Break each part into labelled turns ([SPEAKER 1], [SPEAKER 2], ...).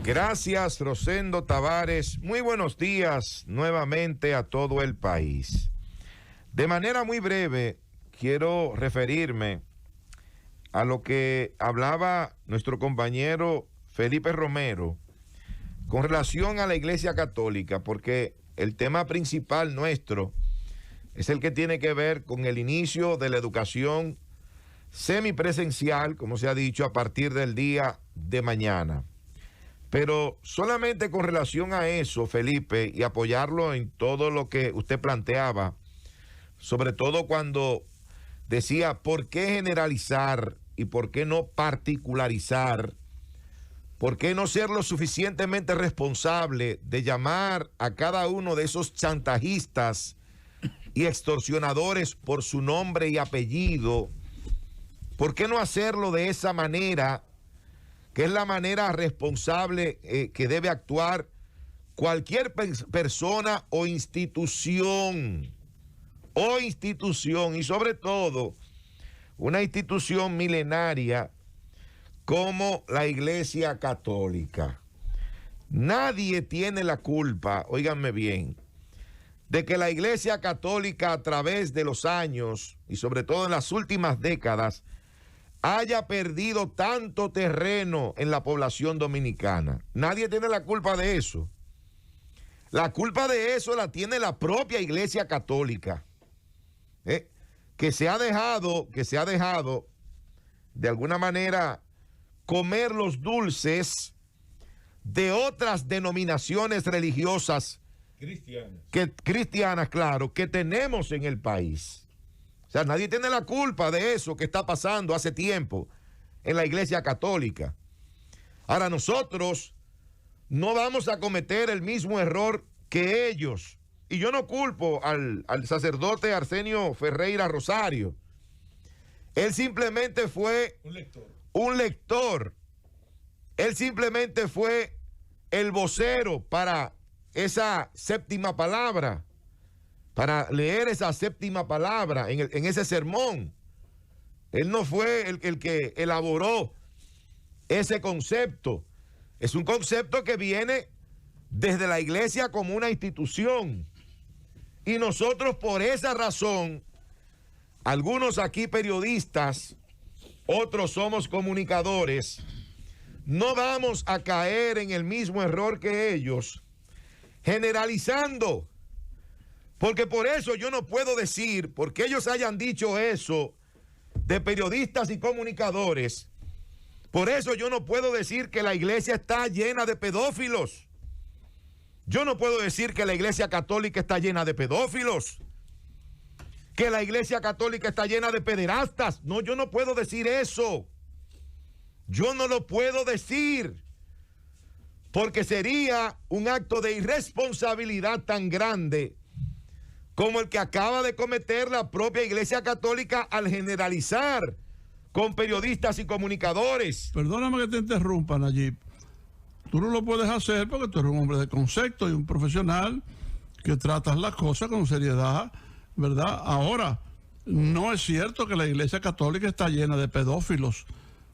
[SPEAKER 1] Gracias, Rosendo Tavares. Muy buenos días nuevamente a todo el país. De manera muy breve, quiero referirme a lo que hablaba nuestro compañero Felipe Romero con relación a la Iglesia Católica, porque el tema principal nuestro es el que tiene que ver con el inicio de la educación semipresencial, como se ha dicho, a partir del día de mañana. Pero solamente con relación a eso, Felipe, y apoyarlo en todo lo que usted planteaba, sobre todo cuando decía por qué generalizar y por qué no particularizar, por qué no ser lo suficientemente responsable de llamar a cada uno de esos chantajistas y extorsionadores por su nombre y apellido. ¿Por qué no hacerlo de esa manera, que es la manera responsable que debe actuar cualquier persona o institución, y sobre todo una institución milenaria como la Iglesia Católica? Nadie tiene la culpa, óiganme bien, de que la Iglesia Católica a través de los años y sobre todo en las últimas décadas haya perdido tanto terreno en la población dominicana. Nadie tiene la culpa de eso. La culpa de eso la tiene la propia Iglesia Católica, que se ha dejado de alguna manera comer los dulces de otras denominaciones religiosas cristianas, claro, que tenemos en el país. O sea, nadie tiene la culpa de eso que está pasando hace tiempo en la Iglesia Católica. Ahora, nosotros no vamos a cometer el mismo error que ellos. Y yo no culpo al sacerdote Arsenio Ferreira Rosario. Él simplemente fue un lector. Él simplemente fue el vocero para esa séptima palabra, para leer esa séptima palabra en ese sermón. Él no fue el que elaboró ese concepto. Es un concepto que viene desde la Iglesia como una institución. Y nosotros, por esa razón, algunos aquí periodistas, otros somos comunicadores, no vamos a caer en el mismo error que ellos, generalizando. Porque por eso yo no puedo decir, porque ellos hayan dicho eso de periodistas y comunicadores, por eso yo no puedo decir que la iglesia está llena de pedófilos. Yo no puedo decir que la Iglesia Católica está llena de pedófilos, que la Iglesia Católica está llena de pederastas. No, yo no puedo decir eso. Yo no lo puedo decir, porque sería un acto de irresponsabilidad tan grande como el que acaba de cometer la propia Iglesia Católica al generalizar con periodistas y comunicadores.
[SPEAKER 2] Perdóname que te interrumpa, Nayib. Tú no lo puedes hacer porque tú eres un hombre de concepto y un profesional que tratas las cosas con seriedad, ¿verdad? Ahora, no es cierto que la Iglesia Católica está llena de pedófilos.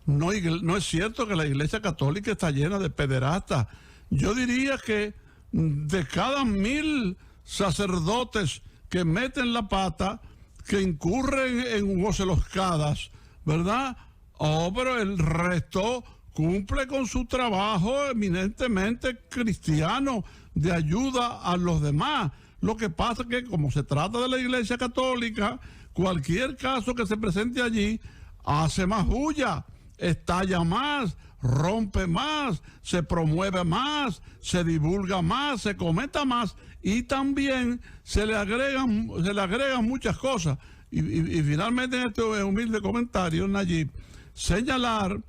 [SPEAKER 2] No es cierto que la Iglesia Católica está llena de pederastas. Yo diría que de cada 1000 sacerdotes que meten la pata, que incurren en goceloscadas, ¿verdad? Oh, pero el resto cumple con su trabajo eminentemente cristiano de ayuda a los demás. Lo que pasa es que como se trata de la Iglesia Católica, cualquier caso que se presente allí hace más bulla, estalla más, rompe más, se promueve más, se divulga más, se comenta más y también se le agregan muchas cosas. Y finalmente en este humilde comentario, Nayib, señalar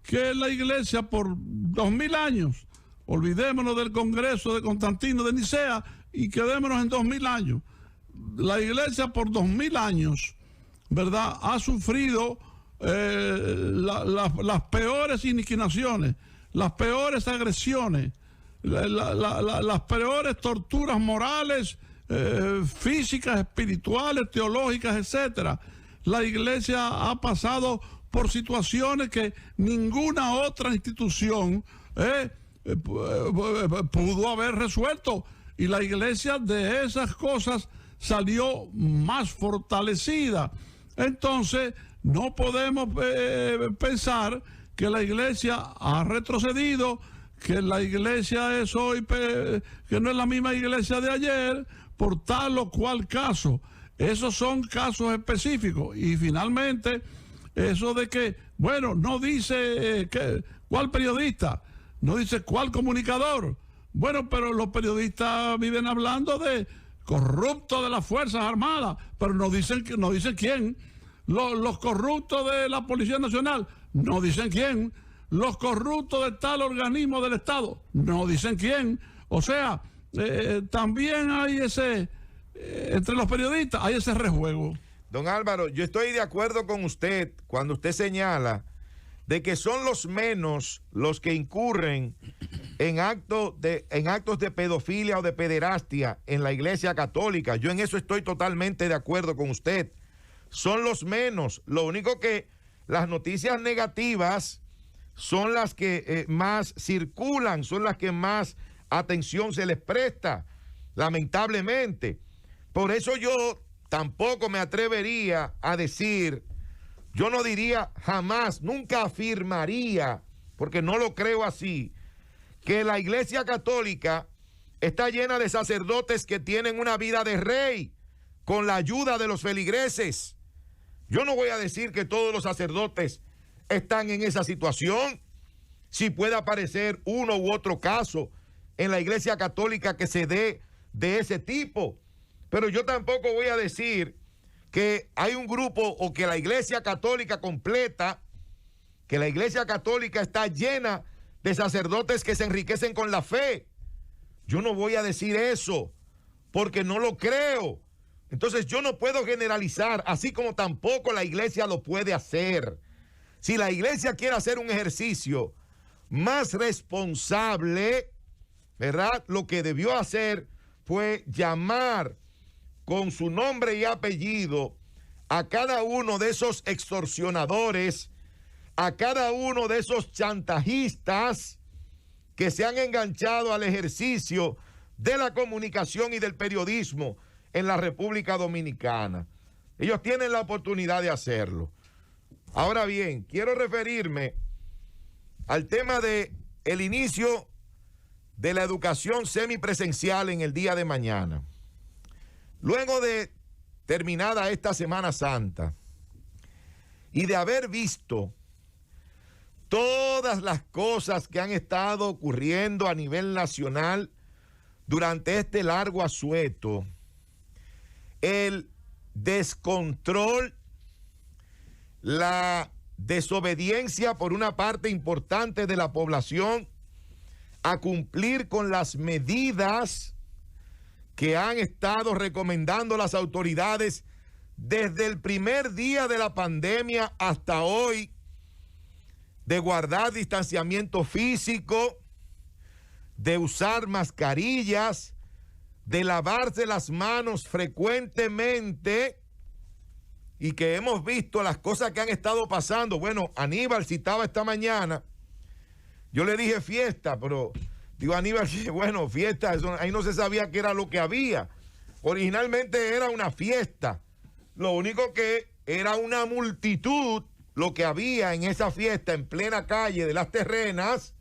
[SPEAKER 2] que la Iglesia por 2000 años, olvidémonos del Congreso de Constantino de Nicea y quedémonos en 2000 años. La Iglesia por 2000 años, ¿verdad?, ha sufrido las peores iniquinaciones, las peores agresiones, las peores torturas morales, físicas, espirituales, teológicas, etcétera. La Iglesia ha pasado por situaciones que ninguna otra institución pudo haber resuelto, y la iglesia de esas cosas salió más fortalecida. Entonces, no podemos pensar que la iglesia ha retrocedido, que la iglesia es hoy, que no es la misma iglesia de ayer, por tal o cual caso. Esos son casos específicos. Y finalmente, eso de que, bueno, no dice cuál periodista, no dice cuál comunicador. Bueno, pero los periodistas viven hablando de corruptos de las Fuerzas Armadas, pero no dicen quién. Los corruptos de la Policía Nacional, no dicen quién. Los corruptos de tal organismo del Estado, no dicen quién. O sea, también hay entre los periodistas hay ese rejuego.
[SPEAKER 1] Don Álvaro, yo estoy de acuerdo con usted cuando usted señala de que son los menos los que incurren en actos de pedofilia o de pederastia en la Iglesia Católica. Yo en eso estoy totalmente de acuerdo con usted. Son los menos. Lo único que las noticias negativas son las que más circulan, son las que más atención se les presta, lamentablemente. Por eso yo tampoco me atrevería a decir, yo no diría jamás, nunca afirmaría, porque no lo creo así, que la Iglesia Católica está llena de sacerdotes que tienen una vida de rey con la ayuda de los feligreses. Yo no voy a decir que todos los sacerdotes están en esa situación. Si puede aparecer uno u otro caso en la Iglesia Católica que se dé de ese tipo, pero yo tampoco voy a decir que hay un grupo o que la Iglesia Católica completa, que la Iglesia Católica está llena de sacerdotes que se enriquecen con la fe. Yo no voy a decir eso porque no lo creo. Entonces yo no puedo generalizar, así como tampoco la iglesia lo puede hacer. Si la iglesia quiere hacer un ejercicio más responsable, ¿verdad? Lo que debió hacer fue llamar con su nombre y apellido a cada uno de esos extorsionadores, a cada uno de esos chantajistas que se han enganchado al ejercicio de la comunicación y del periodismo en la República Dominicana. Ellos tienen la oportunidad de hacerlo. Ahora bien, quiero referirme al tema de el inicio de la educación semipresencial en el día de mañana. Luego de terminada esta Semana Santa y de haber visto todas las cosas que han estado ocurriendo a nivel nacional durante este largo asueto, el descontrol, la desobediencia por una parte importante de la población a cumplir con las medidas que han estado recomendando las autoridades desde el primer día de la pandemia hasta hoy, de guardar distanciamiento físico, de usar mascarillas, de lavarse las manos frecuentemente, y que hemos visto las cosas que han estado pasando. Bueno, Aníbal citaba esta mañana, yo le dije fiesta, pero digo Aníbal, bueno, fiesta, eso, ahí no se sabía qué era lo que había. Originalmente era una fiesta, lo único que era una multitud lo que había en esa fiesta en plena calle de Las Terrenas,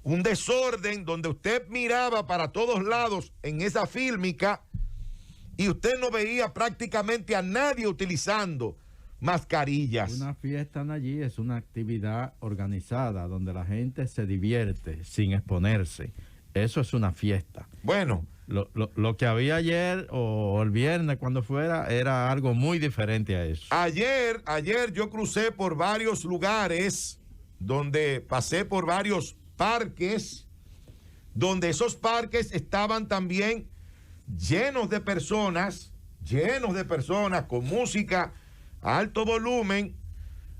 [SPEAKER 1] un desorden donde usted miraba para todos lados en esa fílmica y usted no veía prácticamente a nadie utilizando mascarillas.
[SPEAKER 3] Una fiesta allí es una actividad organizada donde la gente se divierte sin exponerse. Eso es una fiesta.
[SPEAKER 1] Bueno,
[SPEAKER 3] lo que había ayer o el viernes cuando fuera era algo muy diferente a eso.
[SPEAKER 1] Ayer yo crucé por varios lugares donde pasé por varios parques, donde esos parques estaban también llenos de personas con música a alto volumen.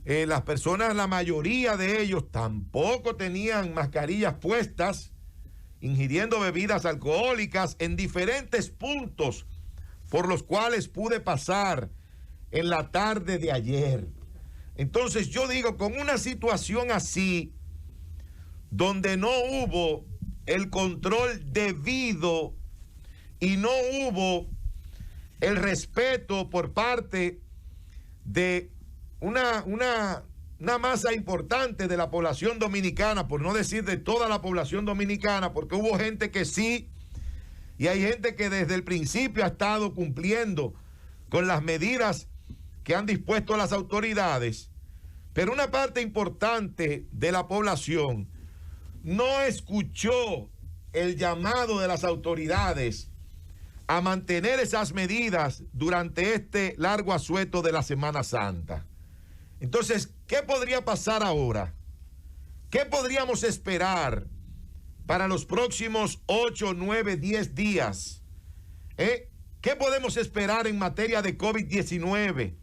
[SPEAKER 1] Las personas, la mayoría de ellos tampoco tenían mascarillas puestas, ingiriendo bebidas alcohólicas en diferentes puntos por los cuales pude pasar en la tarde de ayer. Entonces yo digo, con una situación así, donde no hubo el control debido y no hubo el respeto por parte de una masa importante de la población dominicana, por no decir de toda la población dominicana, porque hubo gente que sí, y hay gente que desde el principio ha estado cumpliendo con las medidas que han dispuesto las autoridades, pero una parte importante de la población no escuchó el llamado de las autoridades a mantener esas medidas durante este largo asueto de la Semana Santa. Entonces, ¿qué podría pasar ahora? ¿Qué podríamos esperar para los próximos 8, 9, 10 días? ¿Qué podemos esperar en materia de COVID-19?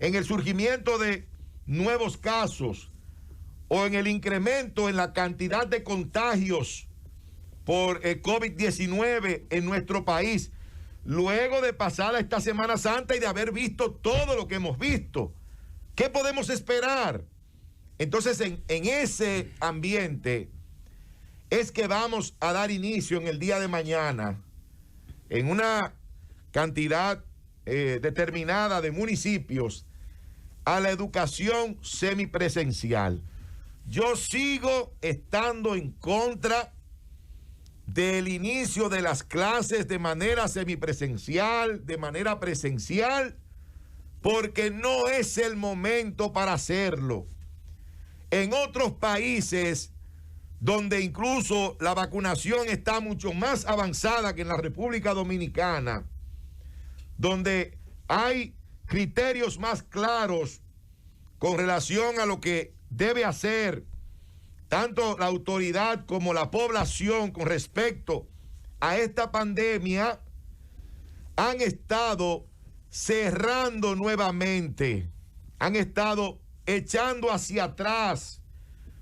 [SPEAKER 1] En el surgimiento de nuevos casos o en el incremento en la cantidad de contagios por el COVID-19 en nuestro país, luego de pasar esta Semana Santa y de haber visto todo lo que hemos visto. ¿Qué podemos esperar? Entonces, en ese ambiente es que vamos a dar inicio en el día de mañana en una cantidad determinada de municipios a la educación semipresencial. Yo sigo estando en contra del inicio de las clases de manera semipresencial, de manera presencial, porque no es el momento para hacerlo. En otros países donde incluso la vacunación está mucho más avanzada que en la República Dominicana, donde hay criterios más claros con relación a lo que debe hacer tanto la autoridad como la población con respecto a esta pandemia, han estado cerrando nuevamente, han estado echando hacia atrás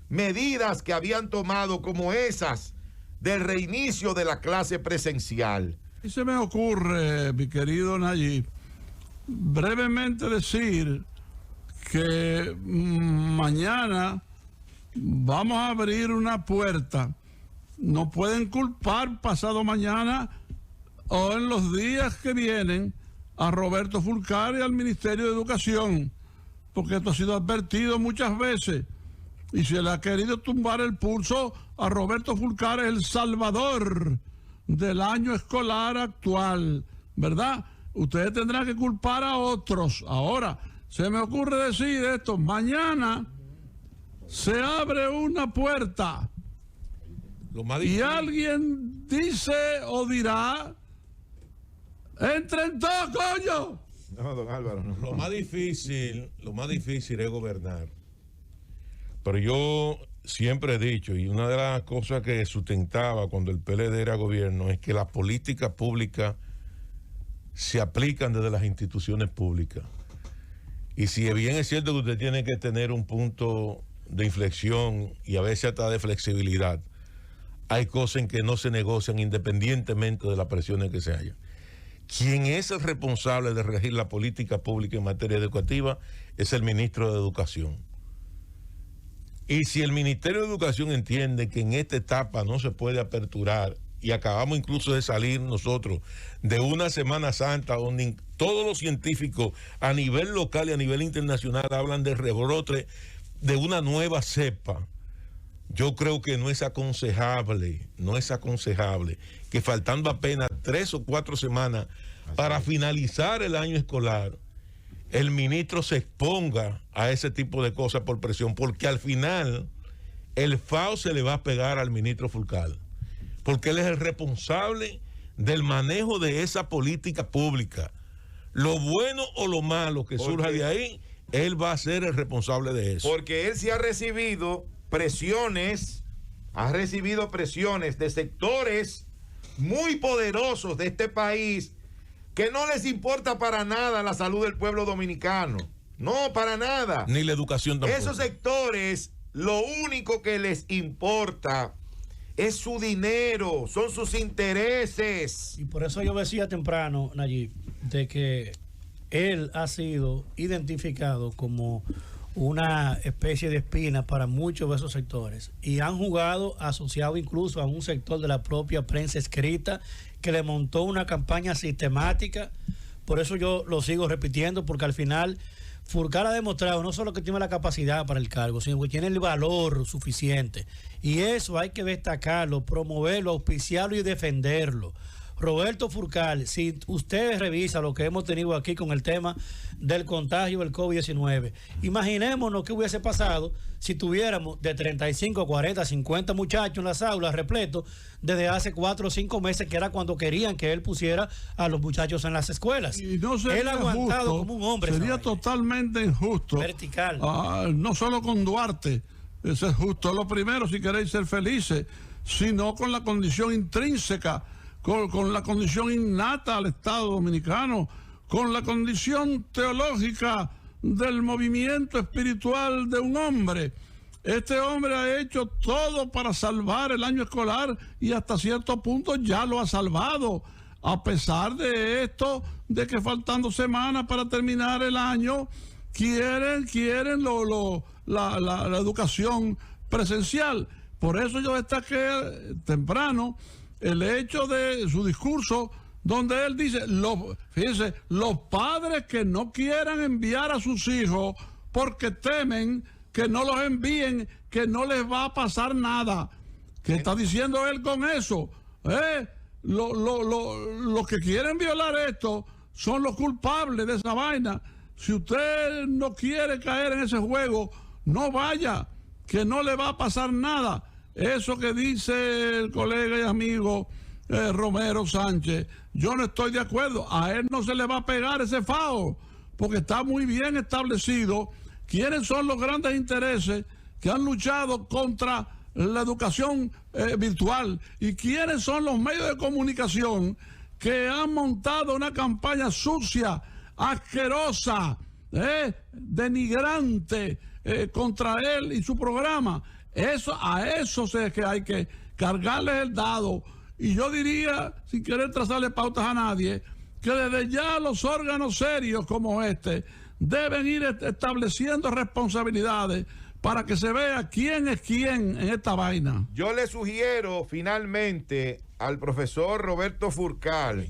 [SPEAKER 1] medidas que habían tomado como esas del reinicio de la clase presencial.
[SPEAKER 2] Y se me ocurre, mi querido Nayib, brevemente decir que mañana vamos a abrir una puerta. No pueden culpar pasado mañana o en los días que vienen a Roberto Fulcar y al Ministerio de Educación, porque esto ha sido advertido muchas veces y se le ha querido tumbar el pulso a Roberto Fulcar, el salvador del año escolar actual, ¿verdad? Ustedes tendrán que culpar a otros. Ahora, se me ocurre decir esto, mañana se abre una puerta y alguien dice o dirá, entren todos, coño.
[SPEAKER 1] No, don Álvaro, no.
[SPEAKER 4] Lo más difícil es gobernar. Pero yo siempre he dicho, y una de las cosas que sustentaba cuando el PLD era gobierno, es que las políticas públicas se aplican desde las instituciones públicas. Y si bien es cierto que usted tiene que tener un punto de inflexión y a veces hasta de flexibilidad, hay cosas en que no se negocian independientemente de las presiones que se haya. Quien es el responsable de regir la política pública en materia educativa es el ministro de Educación. Y si el Ministerio de Educación entiende que en esta etapa no se puede aperturar, y acabamos incluso de salir nosotros de una Semana Santa donde todos los científicos a nivel local y a nivel internacional hablan de rebrote de una nueva cepa, yo creo que no es aconsejable que faltando apenas 3 o 4 semanas para finalizar el año escolar, el ministro se exponga a ese tipo de cosas por presión, porque al final el FAO se le va a pegar al ministro Fulcar, porque él es el responsable del manejo de esa política pública. Lo bueno o lo malo que surja de ahí, él va a ser el responsable de eso.
[SPEAKER 1] Porque él sí ha recibido presiones de sectores muy poderosos de este país que no les importa para nada la salud del pueblo dominicano. No, para nada.
[SPEAKER 4] Ni la educación tampoco.
[SPEAKER 1] Esos sectores, lo único que les importa es su dinero, son sus intereses.
[SPEAKER 5] Y por eso yo decía temprano, Nayib, de que él ha sido identificado como una especie de espina para muchos de esos sectores y han jugado asociado incluso a un sector de la propia prensa escrita que le montó una campaña sistemática. Por eso yo lo sigo repitiendo, porque al final Furcal ha demostrado no solo que tiene la capacidad para el cargo, sino que tiene el valor suficiente, y eso hay que destacarlo, promoverlo, auspiciarlo y defenderlo. Roberto Furcal, si ustedes revisan lo que hemos tenido aquí con el tema del contagio del COVID-19, imaginémonos qué hubiese pasado si tuviéramos de 35, 40, 50 muchachos en las aulas repletos desde hace 4 o 5 meses, que era cuando querían que él pusiera a los muchachos en las escuelas.
[SPEAKER 2] Y no sería
[SPEAKER 5] él ha aguantado
[SPEAKER 2] justo,
[SPEAKER 5] como un hombre.
[SPEAKER 2] sería totalmente injusto.
[SPEAKER 5] Vertical.
[SPEAKER 2] No solo con Duarte, eso es justo. Lo primero, si queréis ser felices, sino con la condición intrínseca, con la condición innata al Estado Dominicano, con la condición teológica del movimiento espiritual de un hombre. Este hombre ha hecho todo para salvar el año escolar y hasta cierto punto ya lo ha salvado. A pesar de esto, de que faltando semanas para terminar el año, quieren la educación presencial. Por eso yo destaqué temprano el hecho de su discurso, donde él dice, fíjense, los padres que no quieran enviar a sus hijos porque temen que no los envíen, que no les va a pasar nada. ¿Qué está diciendo él con eso? Los que quieren violar esto son los culpables de esa vaina. Si usted no quiere caer en ese juego, no vaya, que no le va a pasar nada. Eso que dice el colega y amigo Romero Sánchez, yo no estoy de acuerdo. A él no se le va a pegar ese FAO, porque está muy bien establecido quiénes son los grandes intereses que han luchado contra la educación virtual y quiénes son los medios de comunicación que han montado una campaña sucia, asquerosa, denigrante contra él y su programa. A eso es que hay que cargarles el dado. Y yo diría, sin querer trazarle pautas a nadie, que desde ya los órganos serios como este deben ir estableciendo responsabilidades para que se vea quién es quién en esta vaina.
[SPEAKER 1] Yo le sugiero finalmente al profesor Roberto Furcal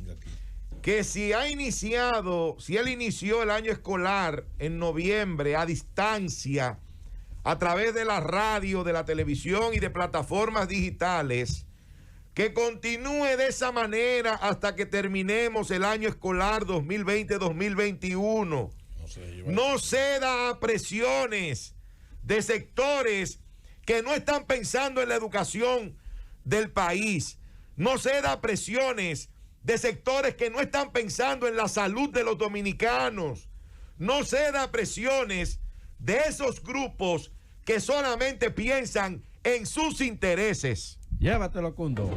[SPEAKER 1] que si él inició el año escolar en noviembre a distancia, a través de la radio, de la televisión y de plataformas digitales, que continúe de esa manera hasta que terminemos el año escolar 2020-2021. No ceda a presiones de sectores que no están pensando en la educación del país. No ceda a presiones de sectores que no están pensando en la salud de los dominicanos. No ceda a presiones de esos grupos que solamente piensan en sus intereses.
[SPEAKER 3] Llévatelo, Cundo.